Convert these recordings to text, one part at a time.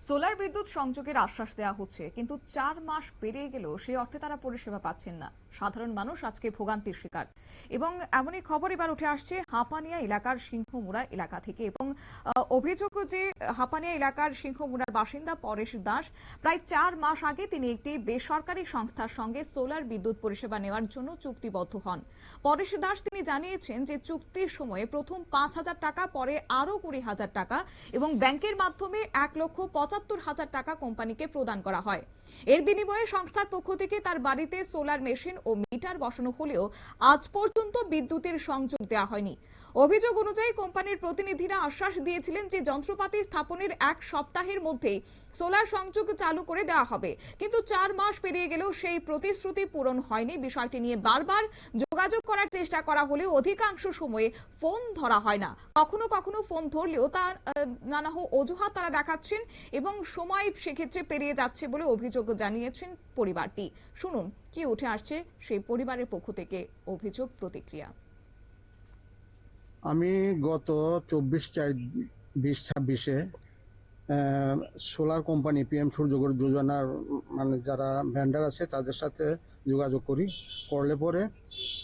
Solar বিদ্যুৎ সংযোগের আশ্বাস দেওয়া হচ্ছে, কিন্তু 4 মাস পেরিয়ে গেলেও সেই অর্থে তারা পরিষেবা পাচ্ছেন না। সাধারণ মানুষ আজকে ভোগান্তির শিকার। এবং এমনই খবর এবার উঠে আসছে হাপানিয়া এলাকার সিংহমুড়া এলাকা থেকে। এবং অভিযোগ যে হাপানিয়া এলাকার সিংহমুড়ার বাসিন্দা পরেশ দাস প্রায় 4 মাস আগে তিনি একটি বেসরকারি সংস্থার সঙ্গে সোলার বিদ্যুৎ পরিষেবা নেওয়ার জন্য চুক্তিবদ্ধ হন। পরেশ দাস তিনি জানিয়েছেন যে চুক্তির সময়ে প্রথম 5,000 টাকা, পরে আরো 20,000 টাকা এবং ব্যাংকের মাধ্যমে 1,75,000 টাকা কোম্পানিকে প্রদান করা হয়। এর বিনিময়ে সংস্থার পক্ষ থেকে তার বাড়িতে সোলার মেশিন ও মিটার বসানো হলেও আজ পর্যন্ত বিদ্যুতের সংযোগ দেওয়া হয়নি। অভিযোগ অনুযায়ী কোম্পানির প্রতিনিধিরা আশ্বাস দিয়েছিলেন যে যন্ত্রপাতি স্থাপনের 1 সপ্তাহের মধ্যেই সোলার সংযোগ চালু করে দেওয়া হবে, কিন্তু 4 মাস পেরিয়ে গেলেও সেই প্রতিশ্রুতি পূরণ হয়নি। বিষয়টি নিয়ে বারবার যোগাযোগ করার চেষ্টা করা হলেও অধিকাংশ সময়ে ফোন ধরা হয় না। কখনো কখনো ফোন ধরলেও তার নানা অজুহাত তারা দেখাচ্ছেন এবং সময় সেক্ষেত্রে পেরিয়ে যাচ্ছে বলে অভিযোগ জানিয়েছেন পরিবারটি। শুনুন কি উঠে আসছে সেই পরিবারের পক্ষ থেকে অভিযোগ, প্রতিক্রিয়া। আমি গত 24/4/2026-এ সোলার কোম্পানি PM সূর্যঘর যোজনার যারা ভেন্ডার আছে তাদের সাথে যোগাযোগ করলে পরে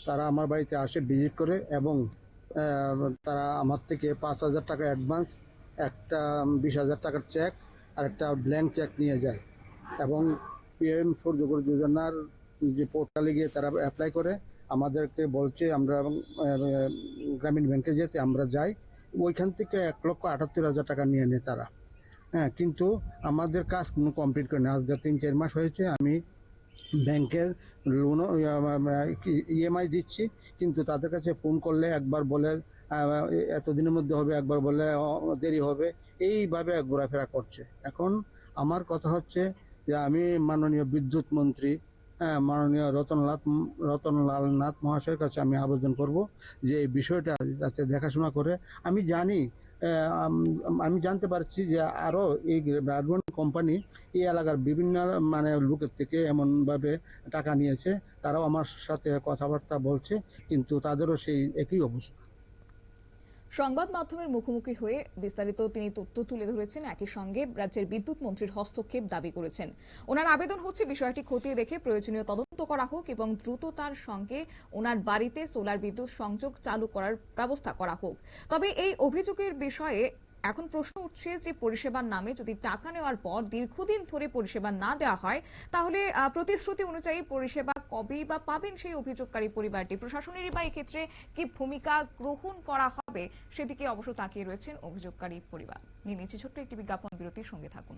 তারা আমার বাড়িতে আসে, ভিজিট করে এবং তারা আমার থেকে 5,000 টাকা অ্যাডভান্স, একটা 20,000 টাকার চেক আর একটা ব্ল্যাঙ্ক চেক নিয়ে যায় এবং PM সূর্যঘর যোজনার যে পোর্টালে গিয়ে তারা অ্যাপ্লাই করে আমাদেরকে বলছে আমরা গ্রামীণ ব্যাংকে যেতে। আমরা যাই, ওইখান থেকে 1,78,000 টাকা নিয়ে নেয় তারা। হ্যাঁ, কিন্তু আমাদের কাজ কোনো কমপ্লিট করে না। আজ 3-4 মাস হয়েছে আমি ব্যাংকের লোন EMI দিচ্ছি, কিন্তু তাদের কাছে ফোন করলে একবার বলে এতদিনের মধ্যে হবে, একবার বলে দেরি হবে, এইভাবে ঘোরাফেরা করছে। এখন আমার কথা হচ্ছে যে আমি মাননীয় বিদ্যুৎ মন্ত্রী, মাননীয় রতনলাল নাথ মহাশয়ের কাছে আমি আবেদন করব যে এই বিষয়টা যাতে দেখাশোনা করে। আমি জানি, আমি জানতে পারছি যে আরো এই ব্রাডব্যান্ড কোম্পানি এই এলাকার বিভিন্ন লোকের থেকে এমন ভাবে টাকা নিয়েছে, তারাও আমার সাথে কথাবার্তা বলছে, কিন্তু তাদেরও সেই একই অবস্থা। সংবাদ মাধ্যমের মুখোমুখি হয়ে বিস্তারিত তিনি তথ্য তুলে ধরেছেন। একই সঙ্গে রাজ্যের বিদ্যুৎ মন্ত্রীর হস্তক্ষেপ দাবি করেছেন। ওনার আবেদন হচ্ছে বিষয়টি খতিয়ে দেখে প্রয়োজনীয় তদন্ত করা হোক এবং দ্রুততার সঙ্গে ওনার বাড়িতে সোলার বিদ্যুৎ সংযোগ চালু করার ব্যবস্থা করা হোক। তবে এই অভিযোগের বিষয়ে এখন প্রশ্ন উঠছে যে পরিষেবার নামে যদি টাকা নেওয়ার পর দীর্ঘদিন ধরে পরিষেবা না দেওয়া হয়, তাহলে প্রতিশ্রুতি অনুযায়ী পরিষেবা কবেই বা পাবেন সেই অভিযোগকারী পরিবারটি? প্রশাসনেরই বা এক্ষেত্রে কি ভূমিকা গ্রহণ করা হবে, সেদিকে অবশ্য তাকিয়ে রয়েছেন অভিযোগকারী পরিবার। নিয়ে নিচ্ছি ছোট্ট একটি বিজ্ঞাপন বিরতির, সঙ্গে থাকুন।